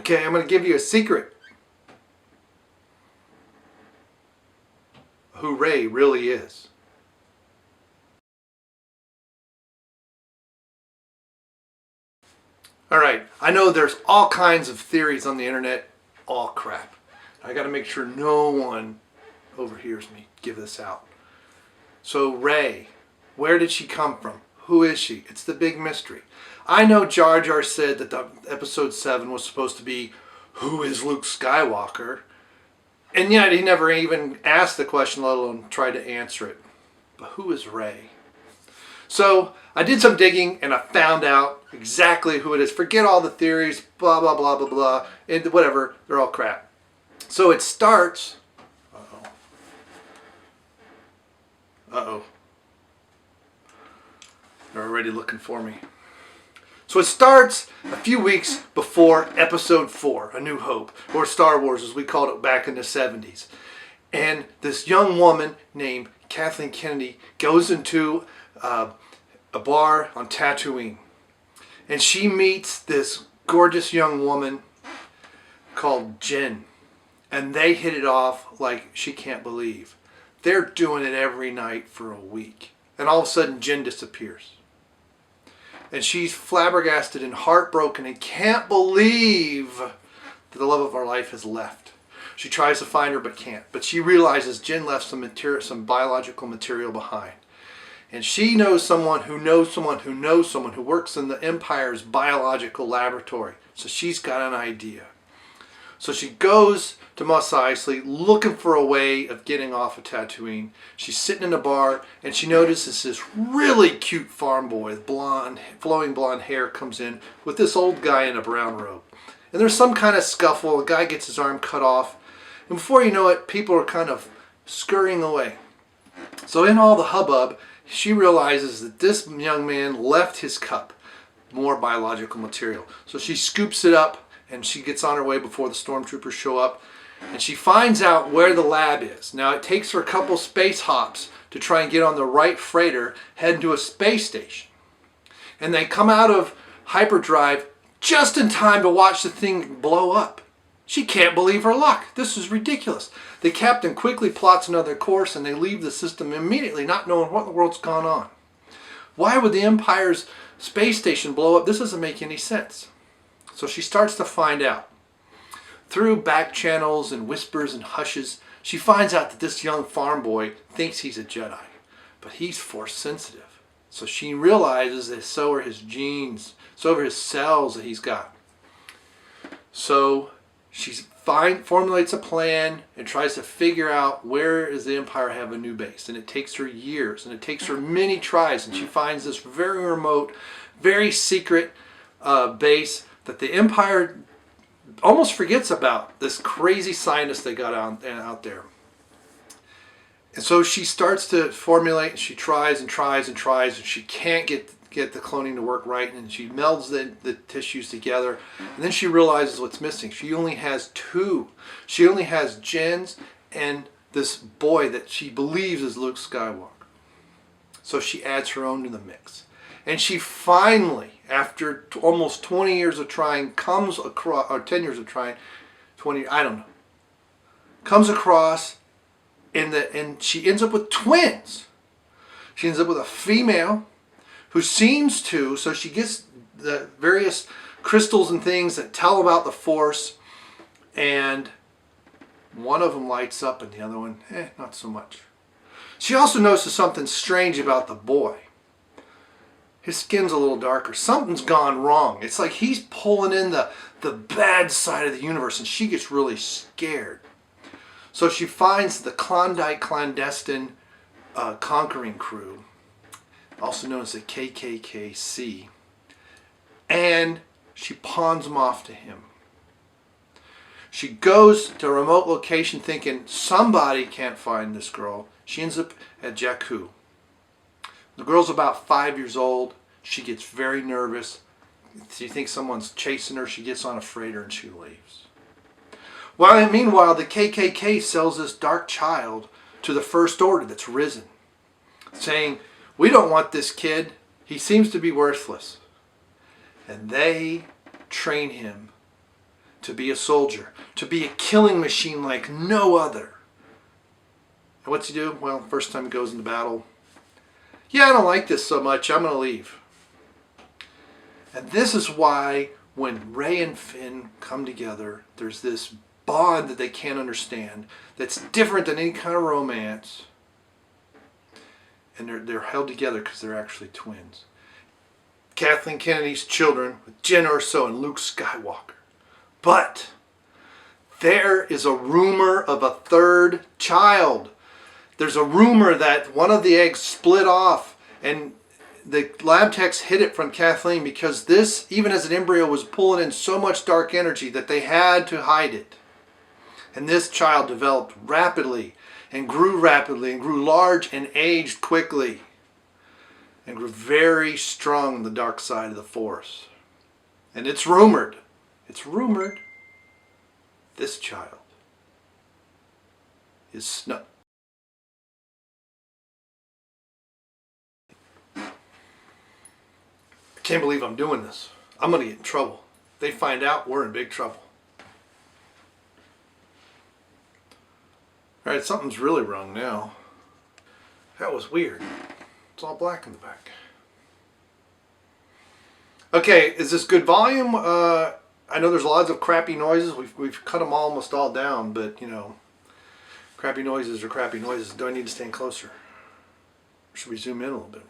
Okay, I'm going to give you a secret. Who Rey really is. Alright, I know there's all kinds of theories on the internet. All crap. I got to make sure no one overhears me give this out. So Rey, where did she come from? Who is she? It's the big mystery. I know Jar Jar said that the episode 7 was supposed to be, who is Luke Skywalker? And yet he never even asked the question, let alone tried to answer it. But who is Rey? So I did some digging and I found out exactly who it is. Forget all the theories, blah, blah, blah, blah, blah, and whatever. They're all crap. So it starts... Uh-oh. Uh-oh. They're already looking for me. So it starts a few weeks before Episode 4, A New Hope, or Star Wars as we called it back in the 70s. And this young woman named Kathleen Kennedy goes into a bar on Tatooine. And she meets this gorgeous young woman called Jyn. And they hit it off like she can't believe. They're doing it every night for a week. And all of a sudden Jyn disappears. And she's flabbergasted and heartbroken and can't believe that the love of her life has left. She tries to find her but can't. But she realizes Jyn left some biological material behind. And she knows someone who knows someone who knows someone who works in the Empire's biological laboratory. So she's got an idea. So she goes to Mos Eisley looking for a way of getting off of Tatooine. She's sitting in a bar and she notices this really cute farm boy with flowing blonde hair comes in with this old guy in a brown robe. And there's some kind of scuffle. A guy gets his arm cut off. And before you know it, people are kind of scurrying away. So in all the hubbub, she realizes that this young man left his cup more biological material. So she scoops it up and she gets on her way before the stormtroopers show up. And she finds out where the lab is. Now it takes her a couple space hops to try and get on the right freighter, heading to a space station. And they come out of hyperdrive just in time to watch the thing blow up. She can't believe her luck. This is ridiculous. The captain quickly plots another course and they leave the system immediately, not knowing what in the world's gone on. Why would the Empire's space station blow up? This doesn't make any sense. So she starts to find out. Through back channels and whispers and hushes, she finds out that this young farm boy thinks he's a Jedi, but he's force sensitive. So she realizes that so are his genes, so are his cells that he's got. So she formulates a plan and tries to figure out where does the Empire have a new base. And it takes her years and it takes her many tries, and she finds this very remote, very secret base that the Empire almost forgets about, this crazy scientist they got out there. And so she starts to formulate, and she tries and tries and tries, and she can't get the cloning to work right, and she melds the tissues together, and then she realizes what's missing. She only has two. She only has Jyn's and this boy that she believes is Luke Skywalker. So she adds her own to the mix. And she finally, after almost 20 years of trying, comes across, or 10 years of trying, 20, I don't know, comes across, and she ends up with twins. She ends up with a female who seems to, so she gets the various crystals and things that tell about the Force, and one of them lights up and the other one, not so much. She also notices something strange about the boy. His skin's a little darker. Something's gone wrong. It's like he's pulling in the bad side of the universe, and she gets really scared. So she finds the Klondike Clandestine Conquering Crew, also known as the KKKC, and she pawns them off to him. She goes to a remote location thinking somebody can't find this girl. She ends up at Jakku. The girl's about 5 years old. She gets very nervous. She thinks someone's chasing her. She gets on a freighter and she leaves. Well, meanwhile, the KKK sells this dark child to the First Order that's risen, saying, we don't want this kid. He seems to be worthless. And they train him to be a soldier, to be a killing machine like no other. And what's he do? Well, first time he goes into battle, yeah, I don't like this so much, I'm going to leave. And this is why when Rey and Finn come together, there's this bond that they can't understand that's different than any kind of romance. And they're held together because they're actually twins. Kathleen Kennedy's children with Jen Erso and Luke Skywalker. But there is a rumor of a third child. There's a rumor that one of the eggs split off, and the lab techs hid it from Kathleen because this, even as an embryo, was pulling in so much dark energy that they had to hide it. And this child developed rapidly and grew large and aged quickly and grew very strong on the dark side of the Force. And it's rumored, this child is Snow. I can't believe I'm doing this. I'm going to get in trouble. If they find out, we're in big trouble. Alright, something's really wrong now. That was weird. It's all black in the back. Okay, is this good volume? I know there's lots of crappy noises. We've cut them almost all down, but you know, crappy noises are crappy noises. Do I need to stand closer? Or should we zoom in a little bit?